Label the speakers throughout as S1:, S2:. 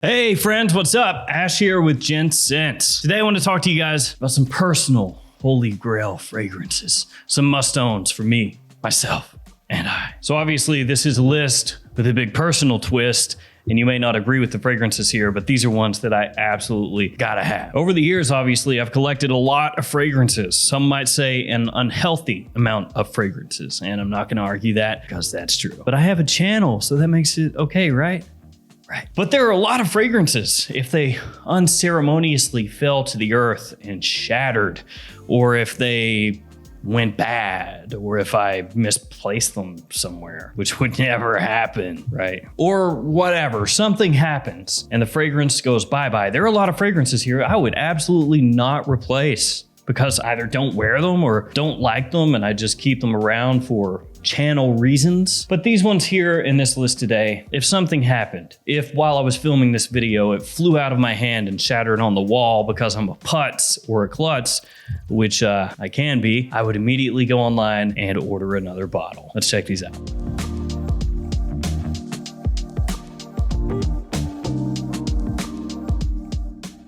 S1: Hey friends, what's up? Ash here with Gents. Today I want to talk to you guys about some personal holy grail fragrances. Some must-owns for me, myself, and I. So obviously this is a list with a big personal twist, and you may not agree with the fragrances here, but these are ones that I absolutely gotta have. Over the years, obviously, I've collected a lot of fragrances. Some might say an unhealthy amount of fragrances, and I'm not gonna argue that because that's true. But I have a channel, so that makes it okay, right? Right. But there are a lot of fragrances. If they unceremoniously fell to the earth and shattered, or if they went bad, or if I misplaced them somewhere, which would never happen, right? Or whatever, something happens and the fragrance goes bye-bye. There are a lot of fragrances here I would absolutely not replace because I either don't wear them or don't like them and I just keep them around for channel reasons. But these ones here in this list today, if something happened, if while I was filming this video, it flew out of my hand and shattered on the wall because I'm a putz or a klutz, which I can be, I would immediately go online and order another bottle. Let's check these out.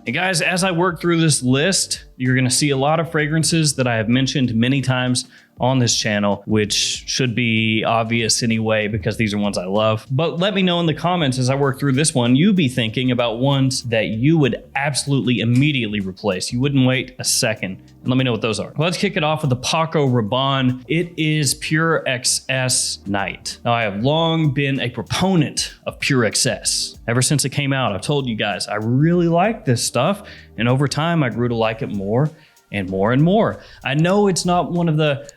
S1: And guys, as I work through this list, you're gonna see a lot of fragrances that I have mentioned many times on this channel, which should be obvious anyway because these are ones I love. But let me know in the comments as I work through this one, you be thinking about ones that you would absolutely immediately replace. You wouldn't wait a second. And let me know what those are. Let's kick it off with the PACO RABANNE. It is Pure XS Night. Now, I have long been a proponent of Pure XS. Ever since it came out, I've told you guys, I really like this stuff. And over time, I grew to like it more and more and more. I know it's not one of the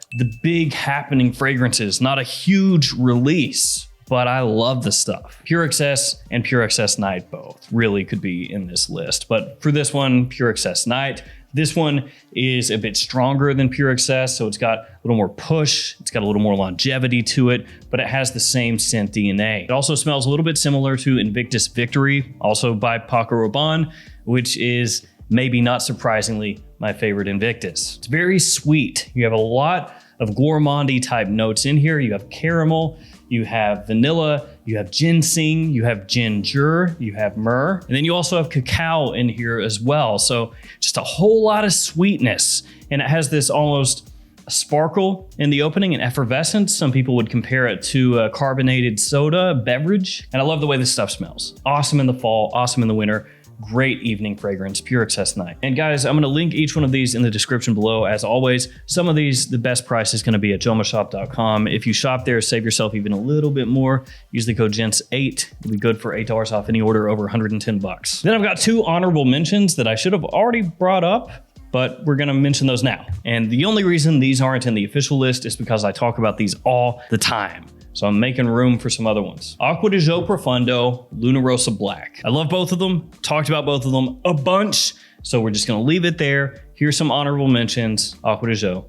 S1: big happening fragrances, not a huge release, but I love the stuff. Pure XS and Pure XS Night both really could be in this list. But for this one, Pure XS Night, this one is a bit stronger than Pure XS, so it's got a little more push, it's got a little more longevity to it, but it has the same scent DNA. It also smells a little bit similar to Invictus Victory, also by PACO RABANNE, which is maybe not surprisingly my favorite Invictus. It's very sweet. You have a lot of gourmandy type notes in here. You have caramel, you have vanilla, you have ginseng, you have ginger, you have myrrh, and then you also have cacao in here as well. So just a whole lot of sweetness. And it has this almost sparkle in the opening and effervescence. Some people would compare it to a carbonated soda beverage. And I love the way this stuff smells. Awesome in the fall, awesome in the winter. Great evening fragrance, Pure XS Night. And guys, I'm gonna link each one of these in the description below. As always, some of these, the best price is gonna be at jomashop.com. If you shop there, save yourself even a little bit more. Use the code GENTS8. It'll be good for $8 off any order over 110 bucks. Then I've got two honorable mentions that I should have already brought up, but we're gonna mention those now. And the only reason these aren't in the official list is because I talk about these all the time. So I'm making room for some other ones. Acqua di Gio Profondo, Luna Rossa Black. I love both of them, talked about both of them a bunch, so we're just gonna leave it there. Here's some honorable mentions, Acqua di Gio,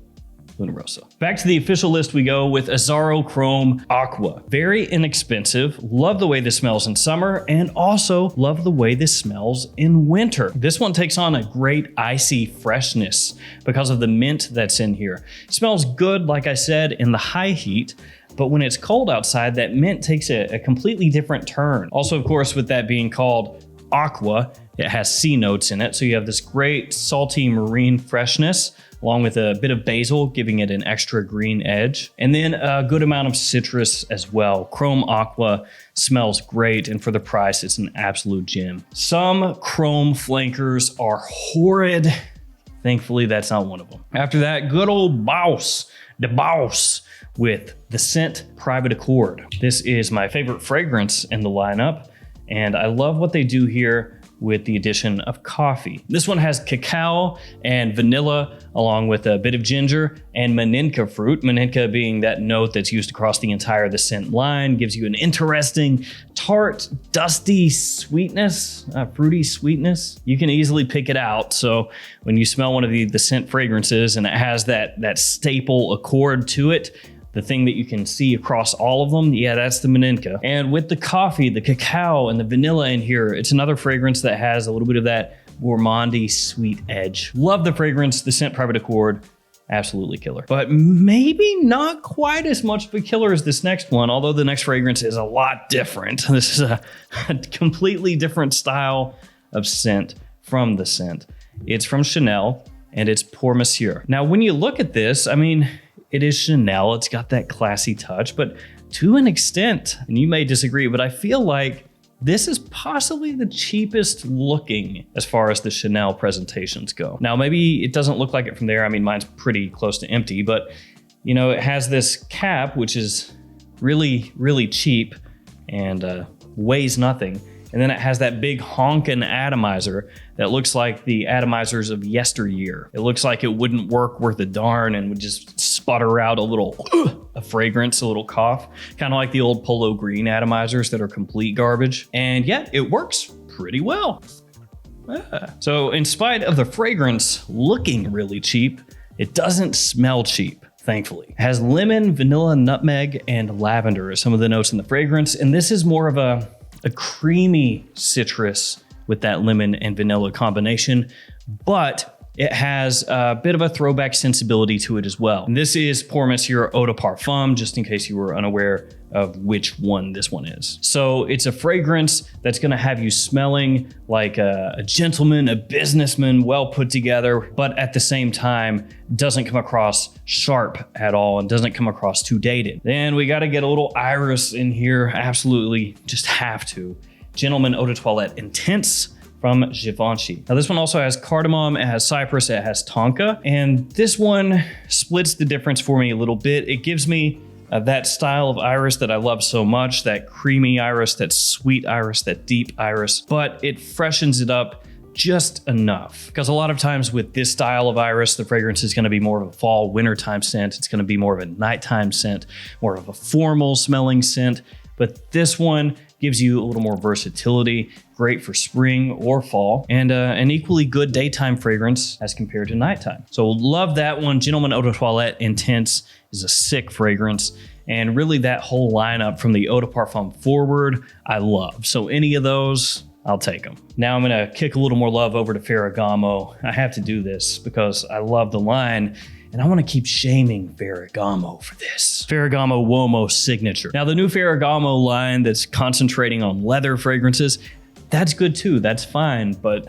S1: Luna Rossa. Back to the official list we go with Azzaro Chrome Aqua. Very inexpensive, love the way this smells in summer, and also love the way this smells in winter. This one takes on a great icy freshness because of the mint that's in here. It smells good, like I said, in the high heat, but when it's cold outside, that mint takes a completely different turn. Also, of course, with that being called aqua, it has sea notes in it. So you have this great salty marine freshness, along with a bit of basil, giving it an extra green edge. And then a good amount of citrus as well. Chrome Aqua smells great, and for the price, it's an absolute gem. Some chrome flankers are horrid. Thankfully, that's not one of them. After that, good old Boss, the Boss, with the scent Private Accord. This is my favorite fragrance in the lineup, and I love what they do here with the addition of coffee. This one has cacao and vanilla, along with a bit of ginger and maninka fruit. Maninka being that note that's used across the entire the scent line, gives you an interesting tart, dusty sweetness, fruity sweetness. You can easily pick it out. So when you smell one of the scent fragrances and it has that staple accord to it, the thing that you can see across all of them, yeah, that's the maninka. And with the coffee, the cacao, and the vanilla in here, it's another fragrance that has a little bit of that gourmandy sweet edge. Love the fragrance, the scent Private Accord. absolutely killer. But maybe not quite as much of a killer as this next one, although the next fragrance is a lot different. This is a completely different style of scent from the scent. It's from Chanel, and it's Pour Monsieur. Now, when you look at this, I mean, it is Chanel. It's got that classy touch, but to an extent, and you may disagree, but I feel like this is possibly the cheapest looking as far as the Chanel presentations go. Now, maybe it doesn't look like it from there. I mean, mine's pretty close to empty, but you know, it has this cap, which is really, really cheap and weighs nothing. And then it has that big honkin' atomizer that looks like the atomizers of yesteryear. It looks like it wouldn't work worth a darn and would just sputter out a little a fragrance, a little cough, kind of like the old Polo Green atomizers that are complete garbage. And yet it works pretty well. Yeah. So in spite of the fragrance looking really cheap, it doesn't smell cheap. Thankfully. It has lemon, vanilla, nutmeg, and lavender as some of the notes in the fragrance. And this is more of a creamy citrus with that lemon and vanilla combination, but it has a bit of a throwback sensibility to it as well. And this is Pour Monsieur Eau de Parfum, just in case you were unaware of which one this one is. So it's a fragrance that's gonna have you smelling like a gentleman, a businessman, well put together, but at the same time, doesn't come across sharp at all and doesn't come across too dated. Then we gotta get a little iris in here, absolutely, just have to. Gentleman Eau de Toilette Intense from Givenchy. Now this one also has cardamom, it has cypress, it has tonka, and this one splits the difference for me a little bit. It gives me that style of iris that I love so much, that creamy iris, that sweet iris, that deep iris, but it freshens it up just enough. Because a lot of times with this style of iris, the fragrance is gonna be more of a fall, wintertime scent. It's gonna be more of a nighttime scent, more of a formal smelling scent. But this one gives you a little more versatility, great for spring or fall, and an equally good daytime fragrance as compared to nighttime. So love that one. Gentleman Eau de Toilette Intense is a sick fragrance. And really that whole lineup from the Eau de Parfum forward, I love. So any of those, I'll take them. Now I'm gonna kick a little more love over to Ferragamo. I have to do this because I love the line. And I want to keep shaming Ferragamo for this. Ferragamo UOMO Signature. Now the new Ferragamo line that's concentrating on leather fragrances, that's good too, that's fine, but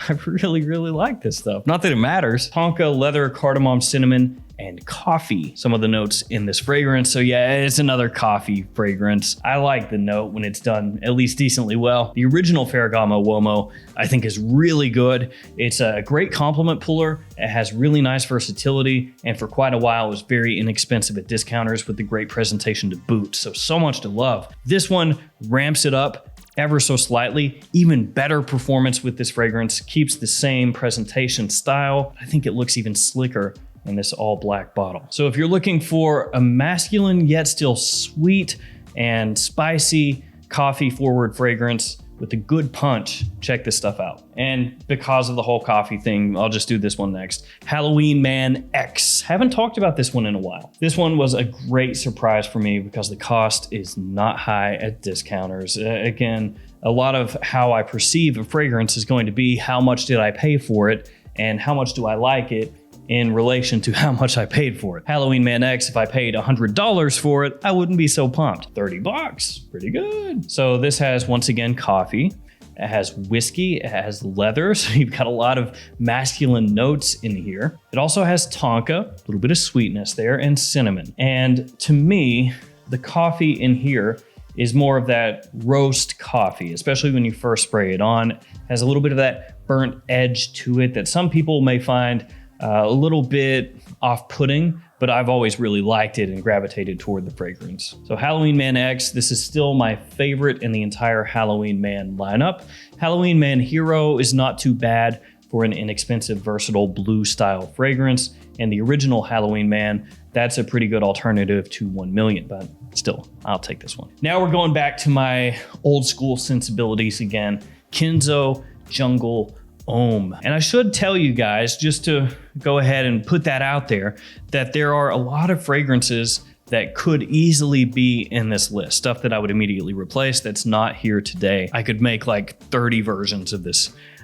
S1: I really, really like this stuff. Not that it matters. Tonka, leather, cardamom, cinnamon, and coffee. Some of the notes in this fragrance. So yeah, it's another coffee fragrance. I like the note when it's done at least decently well. The original Ferragamo UOMO, I think, is really good. It's a great compliment puller. It has really nice versatility. And for quite a while, it was very inexpensive at discounters with the great presentation to boot. So much to love. This one ramps it up ever so slightly. Even better performance with this fragrance. Keeps the same presentation style. I think it looks even slicker in this all black bottle. So if you're looking for a masculine yet still sweet and spicy coffee forward fragrance with a good punch, check this stuff out. And because of the whole coffee thing, I'll just do this one next. Halloween Man X. Haven't talked about this one in a while. This one was a great surprise for me because the cost is not high at discounters. Again, a lot of how I perceive a fragrance is going to be how much did I pay for it and how much do I like it in relation to how much I paid for it. Halloween Man X, if I paid $100 for it, I wouldn't be so pumped. 30 bucks, pretty good. So this has, once again, coffee. It has whiskey, it has leather, so you've got a lot of masculine notes in here. It also has tonka, a little bit of sweetness there, and cinnamon. And to me, the coffee in here is more of that roast coffee, especially when you first spray it on. It has a little bit of that burnt edge to it that some people may find a little bit off-putting, but I've always really liked it and gravitated toward the fragrance. So Halloween Man X, this is still my favorite in the entire Halloween Man lineup. Halloween Man Hero is not too bad for an inexpensive, versatile blue style fragrance. And the original Halloween Man, that's a pretty good alternative to 1 million, but still, I'll take this one. Now we're going back to my old school sensibilities again. KENZO Jungle Homme. And I should tell you guys, just to go ahead and put that out there, that there are a lot of fragrances that could easily be in this list. Stuff that I would immediately replace that's not here today. I could make like 30 versions of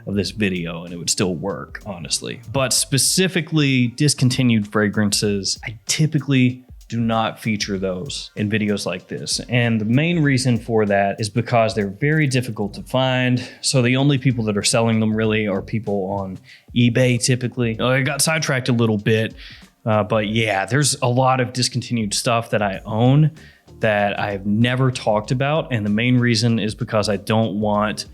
S1: of this video and it would still work, honestly. But specifically discontinued fragrances, I typically do not feature those in videos like this. And the main reason for that is because they're very difficult to find. So the only people that are selling them really are people on eBay typically. I got sidetracked a little bit, but yeah, there's a lot of discontinued stuff that I own that I've never talked about. And the main reason is because I don't want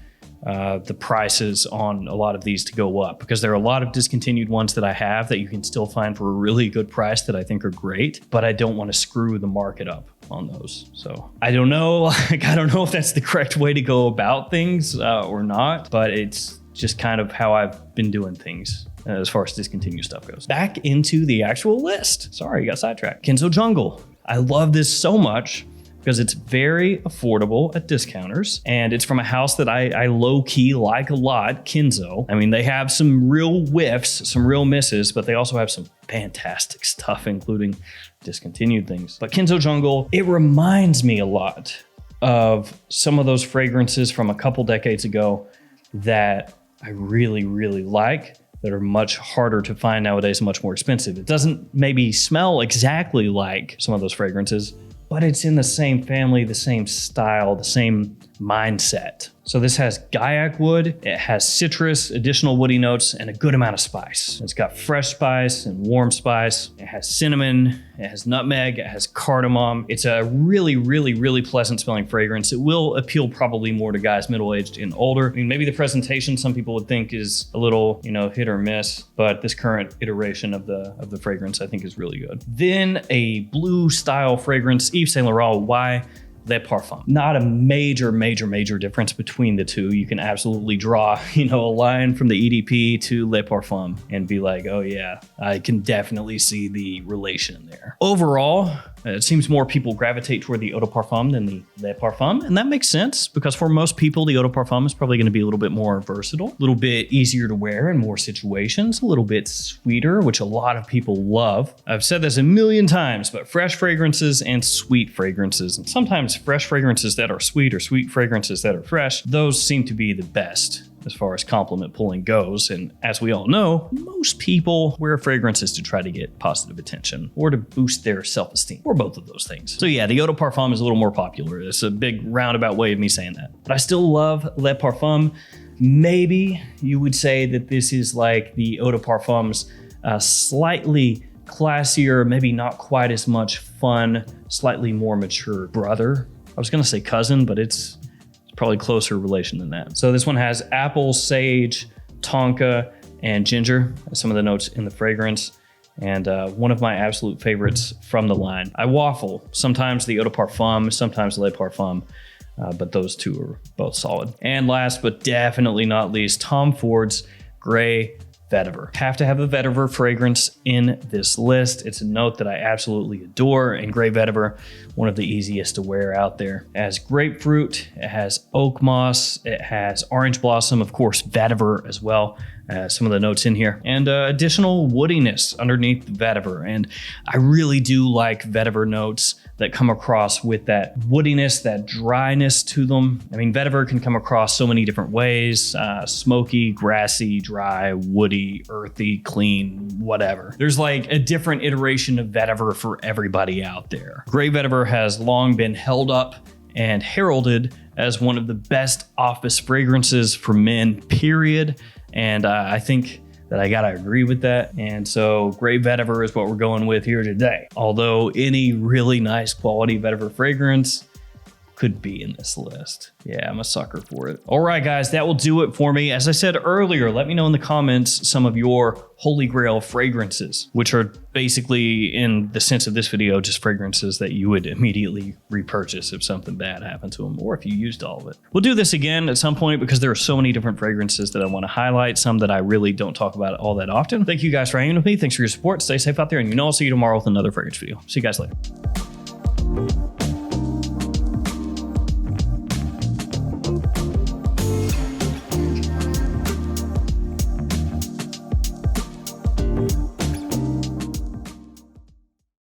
S1: the prices on a lot of these to go up, because there are a lot of discontinued ones that I have that you can still find for a really good price that I think are great, but I don't want to screw the market up on those. So I don't know, I don't know if that's the correct way to go about things or not, but it's just kind of how I've been doing things as far as discontinued stuff goes. Back into the actual list. Sorry, got sidetracked. KENZO Jungle. I love this so much because it's very affordable at discounters, and it's from a house that I low-key like a lot, KENZO. I mean, they have some real whiffs, some real misses, but they also have some fantastic stuff, including discontinued things. But KENZO Jungle, it reminds me a lot of some of those fragrances from a couple decades ago that I really, really like, that are much harder to find nowadays and much more expensive. It doesn't maybe smell exactly like some of those fragrances, but it's in the same family, the same style, the same mindset. So this has Gaiac wood, it has citrus, additional woody notes, and a good amount of spice. It's got fresh spice and warm spice. It has cinnamon, it has nutmeg, it has cardamom. It's a really, really, really pleasant smelling fragrance. It will appeal probably more to guys middle-aged and older. I mean, maybe the presentation some people would think is a little, hit or miss, but this current iteration of the fragrance I think is really good. Then a blue style fragrance, Yves Saint Laurent Y Le Parfum. Not a major difference between the two. You can absolutely draw, a line from the EDP to Le Parfum and be like, oh yeah, I can definitely see the relation there. Overall, it seems more people gravitate toward the Eau de Parfum than the Le Parfum, and that makes sense because for most people, the Eau de Parfum is probably going to be a little bit more versatile, a little bit easier to wear in more situations, a little bit sweeter, which a lot of people love. I've said this a million times, but fresh fragrances and sweet fragrances, and sometimes fresh fragrances that are sweet or sweet fragrances that are fresh, those seem to be the best as far as compliment pulling goes. And as we all know, most people wear fragrances to try to get positive attention or to boost their self-esteem, or both of those things. So yeah, the Eau de Parfum is a little more popular. It's a big roundabout way of me saying that. But I still love Le Parfum. Maybe you would say that this is like the Eau de Parfum's slightly classier, maybe not quite as much fun, slightly more mature brother. I was gonna say cousin, but it's probably closer relation than that. So this one has apple, sage, tonka, and ginger as some of the notes in the fragrance. And one of my absolute favorites from the line. I waffle, sometimes the Eau de Parfum, sometimes Le Parfum, but those two are both solid. And last but definitely not least, Tom Ford's Gray Vetiver. Have to have a vetiver fragrance in this list. It's a note that I absolutely adore, and Gray Vetiver, one of the easiest to wear out there. It has grapefruit, it has oak moss, it has orange blossom, of course, vetiver as well. Some of the notes in here, and additional woodiness underneath the vetiver. And I really do like vetiver notes that come across with that woodiness, that dryness to them. I mean, vetiver can come across so many different ways: smoky, grassy, dry, woody, earthy, clean, whatever. There's like a different iteration of vetiver for everybody out there. Gray Vetiver has long been held up and heralded as one of the best office fragrances for men, period. And I think that I gotta agree with that. And so Gray Vetiver is what we're going with here today. Although any really nice quality vetiver fragrance could be in this list. Yeah, I'm a sucker for it. All right, guys, that will do it for me. As I said earlier, let me know in the comments some of your Holy Grail fragrances, which are basically, in the sense of this video, just fragrances that you would immediately repurchase if something bad happened to them, or if you used all of it. We'll do this again at some point because there are so many different fragrances that I want to highlight, some that I really don't talk about all that often. Thank you guys for hanging with me. Thanks for your support. Stay safe out there, and I'll see you tomorrow with another fragrance video. See you guys later.